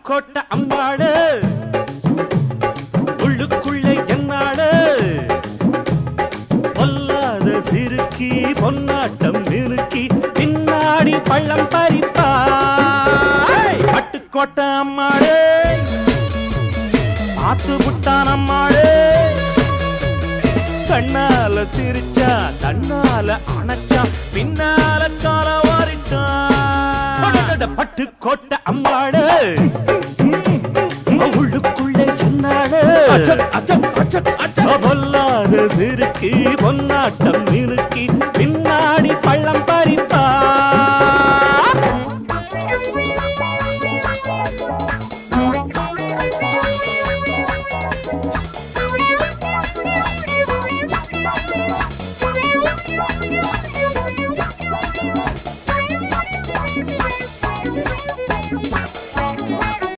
பட்டுக்கோட்டை அம்மாளு உள்ளுக்குள்ளே என்னாளு பொல்லாத சிறுக்கி பொன்னாட்டம் நிறுக்கி பின்னாடி பள்ளம் பறிப்பா பட்டுக்கோட்டை அம்மாளு பார்த்து புட்டான் அம்மாளு கண்ணால சிரிச்சா தன்னால அணைச்சா பின்னால கால வாரிட்டான் பட்டுக்கோட்டை அம்மாளு உள்ளுக்குள்ளே சொன்னாளு பொல்லாத சிறுக்கி பொன்னாட்டம் நிறுத்தி